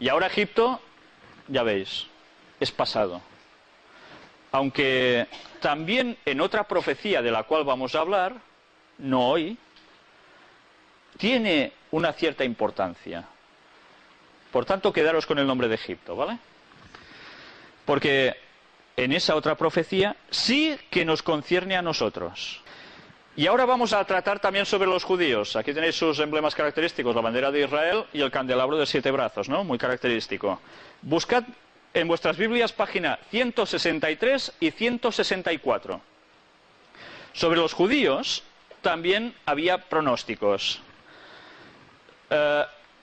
Y ahora Egipto, ya veis, es pasado. Aunque también en otra profecía de la cual vamos a hablar, no hoy, tiene una cierta importancia. Por tanto, quedaros con el nombre de Egipto, ¿vale? Porque en esa otra profecía sí que nos concierne a nosotros. Y ahora vamos a tratar también sobre los judíos. Aquí tenéis sus emblemas característicos, la bandera de Israel y el candelabro de 7 brazos, ¿no? Muy característico. Buscad en vuestras Biblias página 163 y 164. Sobre los judíos también había pronósticos.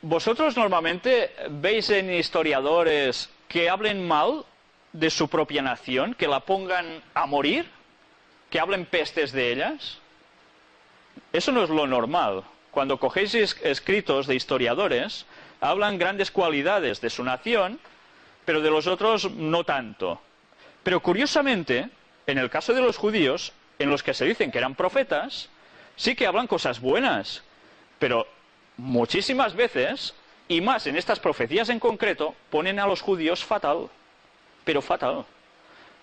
¿Vosotros normalmente veis en historiadores que hablen mal de su propia nación, que la pongan a morir, que hablen pestes de ellas? Eso no es lo normal. Cuando cogéis escritos de historiadores, hablan grandes cualidades de su nación, pero de los otros no tanto. Pero curiosamente, en el caso de los judíos, en los que se dicen que eran profetas, sí que hablan cosas buenas, pero muchísimas veces, y más en estas profecías en concreto, ponen a los judíos fatal, pero fatal.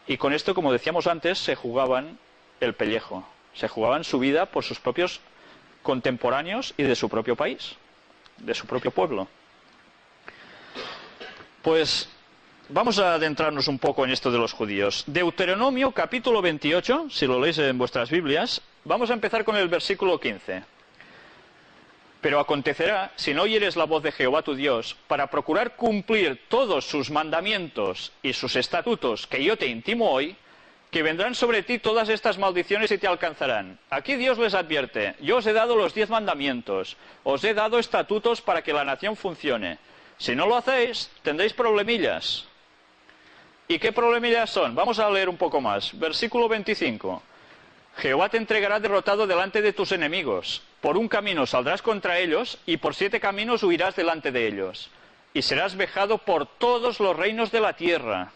Y con esto, como decíamos antes, se jugaban el pellejo, se jugaban su vida por sus propios contemporáneos y de su propio país, de su propio pueblo. Pues vamos a adentrarnos un poco en esto de los judíos. Deuteronomio capítulo 28, si lo leéis en vuestras Biblias, vamos a empezar con el versículo 15. Pero acontecerá, si no oyeres la voz de Jehová tu Dios, para procurar cumplir todos sus mandamientos y sus estatutos que yo te intimo hoy, que vendrán sobre ti todas estas maldiciones y te alcanzarán. Aquí Dios les advierte: yo os he dado los 10 mandamientos, os he dado estatutos para que la nación funcione. Si no lo hacéis, tendréis problemillas. ¿Y qué problemillas son? Vamos a leer un poco más. Versículo 25. Jehová te entregará derrotado delante de tus enemigos. Por un camino saldrás contra ellos, y por 7 caminos huirás delante de ellos. Y serás vejado por todos los reinos de la tierra.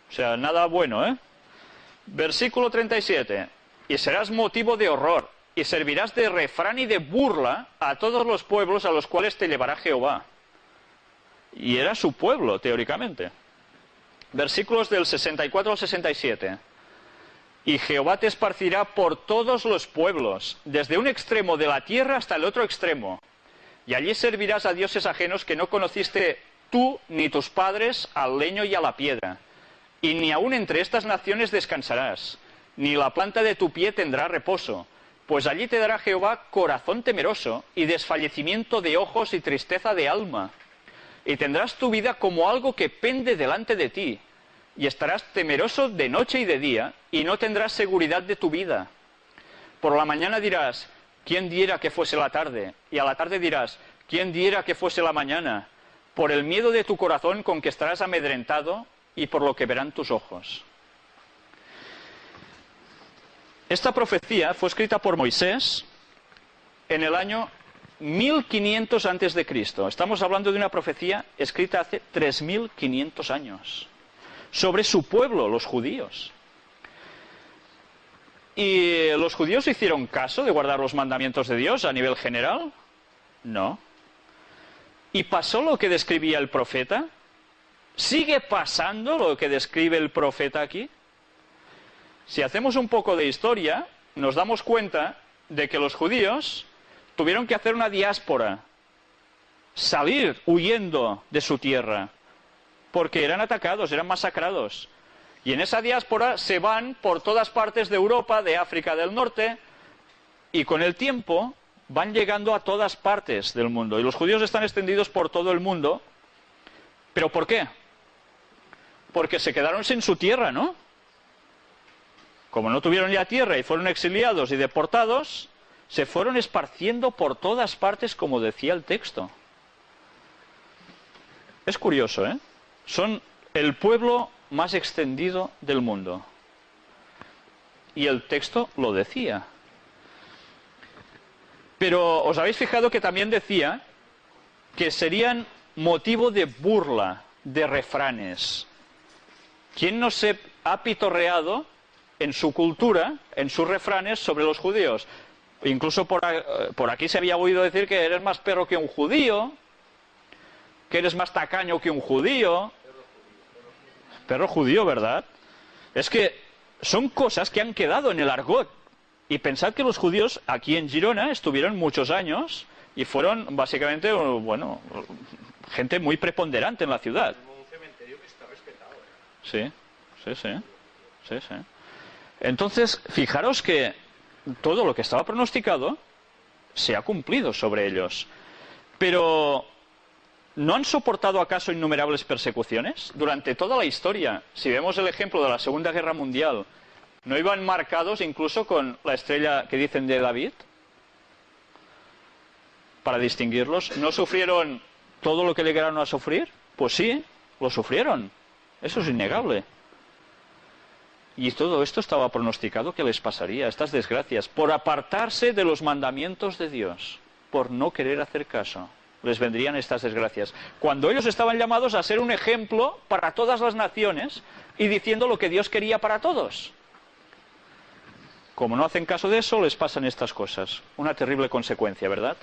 O sea, nada bueno, ¿eh? Versículo 37. Y serás motivo de horror, y servirás de refrán y de burla a todos los pueblos a los cuales te llevará Jehová. Y era su pueblo, teóricamente. Versículos del 64 al 67. Y Jehová te esparcirá por todos los pueblos, desde un extremo de la tierra hasta el otro extremo. Y allí servirás a dioses ajenos que no conociste tú ni tus padres, al leño y a la piedra. Y ni aun entre estas naciones descansarás, ni la planta de tu pie tendrá reposo, pues allí te dará Jehová corazón temeroso, y desfallecimiento de ojos y tristeza de alma. Y tendrás tu vida como algo que pende delante de ti, y estarás temeroso de noche y de día, y no tendrás seguridad de tu vida. Por la mañana dirás: ¿quién diera que fuese la tarde? Y a la tarde dirás: ¿quién diera que fuese la mañana? Por el miedo de tu corazón con que estarás amedrentado, y por lo que verán tus ojos. Esta profecía fue escrita por Moisés en el año 1500 antes de Cristo. Estamos hablando de una profecía escrita hace 3500 años. Sobre su pueblo, los judíos. ¿Y los judíos hicieron caso de guardar los mandamientos de Dios a nivel general? No. ¿Y pasó lo que describía el profeta? ¿Sigue pasando lo que describe el profeta aquí? Si hacemos un poco de historia, nos damos cuenta de que los judíos tuvieron que hacer una diáspora, salir huyendo de su tierra, porque eran atacados, eran masacrados. Y en esa diáspora se van por todas partes de Europa, de África del Norte, y con el tiempo van llegando a todas partes del mundo. Y los judíos están extendidos por todo el mundo. ¿Pero por qué? Porque se quedaron sin su tierra, ¿no? Como no tuvieron ya tierra y fueron exiliados y deportados, se fueron esparciendo por todas partes, como decía el texto. Es curioso, ¿eh? Son el pueblo más extendido del mundo. Y el texto lo decía. Pero ¿os habéis fijado que también decía que serían motivo de burla, de refranes? ¿Quién no se ha pitorreado en su cultura, en sus refranes sobre los judíos? Incluso por aquí se había oído decir que eres más perro que un judío. que eres más tacaño que un judío. Perro judío, ¿verdad? Es que son cosas que han quedado en el argot. Y pensad que los judíos aquí en Girona estuvieron muchos años y fueron básicamente, bueno, gente muy preponderante en la ciudad. Un cementerio que está respetado. Sí, sí, sí, sí, sí. Entonces, fijaros que todo lo que estaba pronosticado se ha cumplido sobre ellos. Pero, ¿no han soportado acaso innumerables persecuciones? Durante toda la historia, si vemos el ejemplo de la Segunda Guerra Mundial, ¿no iban marcados incluso con la estrella que dicen de David? Para distinguirlos. ¿No sufrieron todo lo que llegaron a sufrir? Pues sí, lo sufrieron. Eso es innegable. Y todo esto estaba pronosticado que les pasaría, estas desgracias, por apartarse de los mandamientos de Dios, por no querer hacer caso. Les vendrían estas desgracias. Cuando ellos estaban llamados a ser un ejemplo para todas las naciones y diciendo lo que Dios quería para todos. Como no hacen caso de eso, les pasan estas cosas. Una terrible consecuencia, ¿verdad?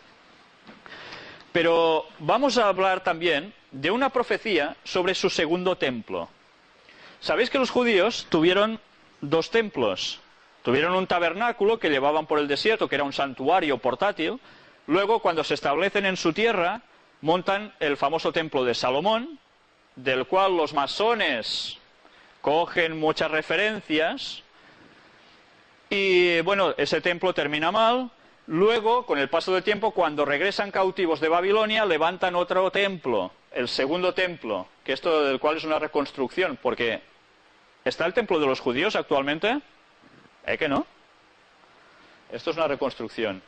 Pero vamos a hablar también de una profecía sobre su segundo templo. Sabéis que los judíos tuvieron dos templos. Tuvieron un tabernáculo que llevaban por el desierto, que era un santuario portátil. Luego, cuando se establecen en su tierra, montan el famoso templo de Salomón, del cual los masones cogen muchas referencias. Y bueno, ese templo termina mal. Luego, con el paso del tiempo, cuando regresan cautivos de Babilonia, levantan otro templo, el segundo templo, que esto del cual es una reconstrucción, porque ¿está el templo de los judíos actualmente? Que no. Esto es una reconstrucción.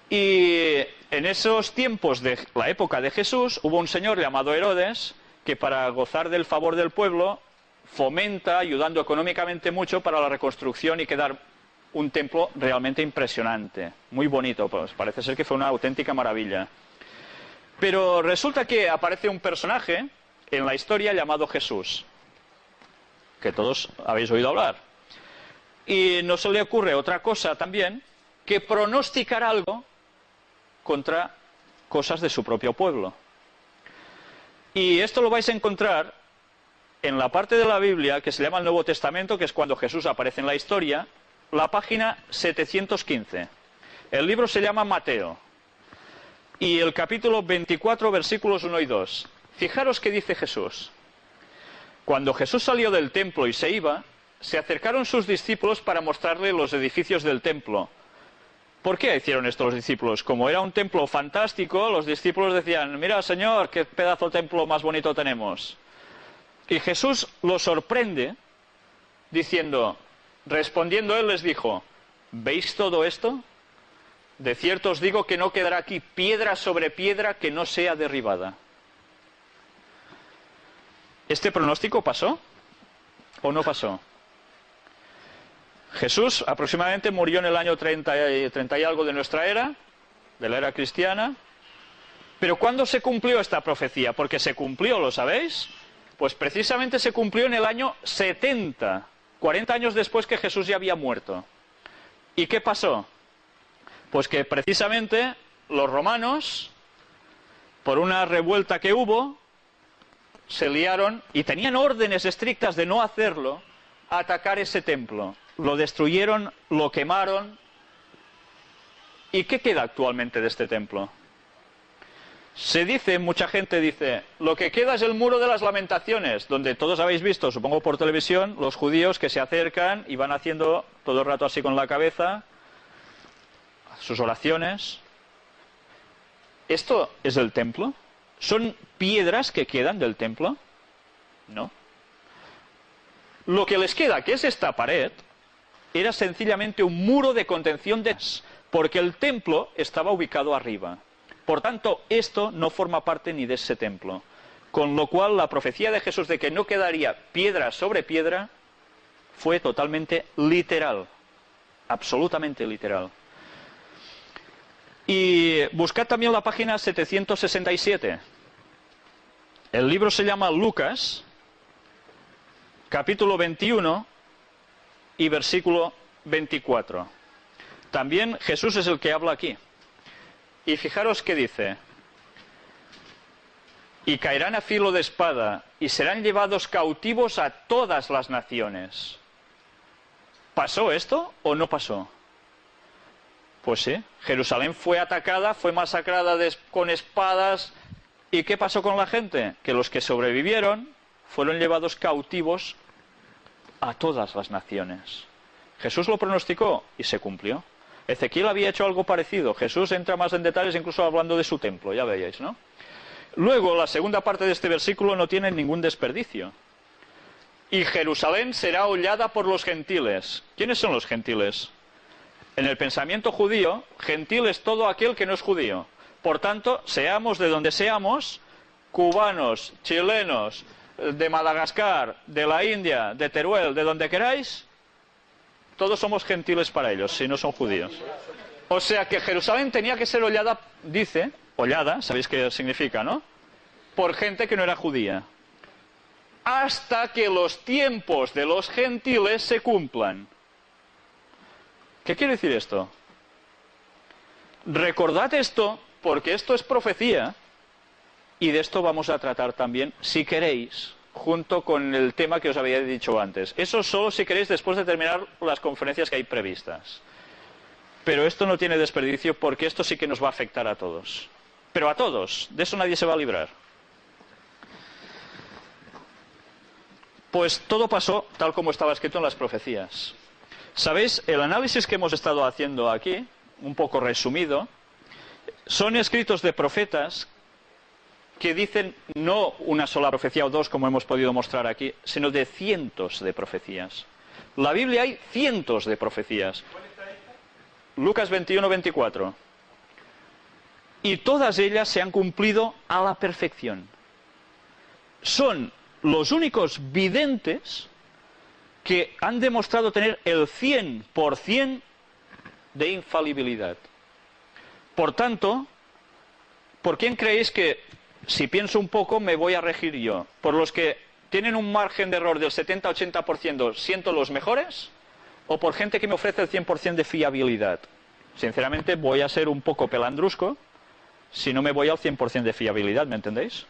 Y en esos tiempos de la época de Jesús, hubo un señor llamado Herodes, que para gozar del favor del pueblo, fomenta, ayudando económicamente mucho para la reconstrucción y quedar un templo realmente impresionante, muy bonito, pues parece ser que fue una auténtica maravilla. Pero resulta que aparece un personaje en la historia llamado Jesús, que todos habéis oído hablar. Y no se le ocurre otra cosa también que pronosticar algo contra cosas de su propio pueblo. Y esto lo vais a encontrar en la parte de la Biblia que se llama el Nuevo Testamento, que es cuando Jesús aparece en la historia, la página 715. El libro se llama Mateo. Y el capítulo 24, versículos 1 y 2. Fijaros qué dice Jesús. Cuando Jesús salió del templo y se iba, se acercaron sus discípulos para mostrarle los edificios del templo. ¿Por qué hicieron esto los discípulos? Como era un templo fantástico, los discípulos decían, mira, Señor, qué pedazo de templo más bonito tenemos. Y Jesús los sorprende diciendo, respondiendo él les dijo, ¿veis todo esto? De cierto os digo que no quedará aquí piedra sobre piedra que no sea derribada. ¿Este pronóstico pasó o no pasó? Jesús aproximadamente murió en el año 30 y algo de nuestra era, de la era cristiana. Pero ¿cuándo se cumplió esta profecía? Porque se cumplió, ¿lo sabéis? Pues precisamente se cumplió en el año 70, 40 años después que Jesús ya había muerto. ¿Y qué pasó? Pues que precisamente los romanos, por una revuelta que hubo, se liaron y tenían órdenes estrictas de no hacerlo, a atacar ese templo. Lo destruyeron, lo quemaron. ¿Y qué queda actualmente de este templo? Se dice, mucha gente dice, lo que queda es el muro de las lamentaciones, donde todos habéis visto, supongo por televisión, los judíos que se acercan y van haciendo todo el rato así con la cabeza, sus oraciones. ¿Esto es el templo? ¿Son piedras que quedan del templo? No. Lo que les queda, que es esta pared, era sencillamente un muro de contención porque el templo estaba ubicado arriba. Por tanto, esto no forma parte ni de ese templo. Con lo cual, la profecía de Jesús de que no quedaría piedra sobre piedra fue totalmente literal. Absolutamente literal. Y buscad también la página 767. El libro se llama Lucas, capítulo 21 y versículo 24. También Jesús es el que habla aquí. Y fijaros qué dice. y caerán a filo de espada, y serán llevados cautivos a todas las naciones. ¿Pasó esto o no pasó? Pues sí, Jerusalén fue atacada, fue masacrada con espadas. ¿Y qué pasó con la gente? Que los que sobrevivieron fueron llevados cautivos a todas las naciones. Jesús lo pronosticó y se cumplió. Ezequiel había hecho algo parecido. Jesús entra más en detalles incluso hablando de su templo, ya veíais, ¿no? Luego, la segunda parte de este versículo no tiene ningún desperdicio. Y Jerusalén será hollada por los gentiles. ¿Quiénes son los gentiles? En el pensamiento judío, gentil es todo aquel que no es judío. Por tanto, seamos de donde seamos, cubanos, chilenos, de Madagascar, de la India, de Teruel, de donde queráis, todos somos gentiles para ellos, si no son judíos. O sea que Jerusalén tenía que ser hollada, dice, hollada, sabéis qué significa, ¿no? Por gente que no era judía. Hasta que los tiempos de los gentiles se cumplan. ¿Qué quiere decir esto? Recordad esto, porque esto es profecía, y de esto vamos a tratar también, si queréis, junto con el tema que os había dicho antes. Eso solo si queréis después de terminar las conferencias que hay previstas. Pero esto no tiene desperdicio, porque esto sí que nos va a afectar a todos. Pero a todos, de eso nadie se va a librar. Pues todo pasó tal como estaba escrito en las profecías. ¿Sabéis? El análisis que hemos estado haciendo aquí, un poco resumido, son escritos de profetas que dicen no una sola profecía o dos, como hemos podido mostrar aquí, sino de cientos de profecías. En la Biblia hay cientos de profecías. Lucas 21, 24. Y todas ellas se han cumplido a la perfección. Son los únicos videntes que han demostrado tener el 100% de infalibilidad. Por tanto, ¿por quién creéis que, si pienso un poco, me voy a regir yo? ¿Por los que tienen un margen de error del 70-80%, siento los mejores? ¿O por gente que me ofrece el 100% de fiabilidad? Sinceramente, voy a ser un poco pelandrusco si no me voy al 100% de fiabilidad, ¿me entendéis?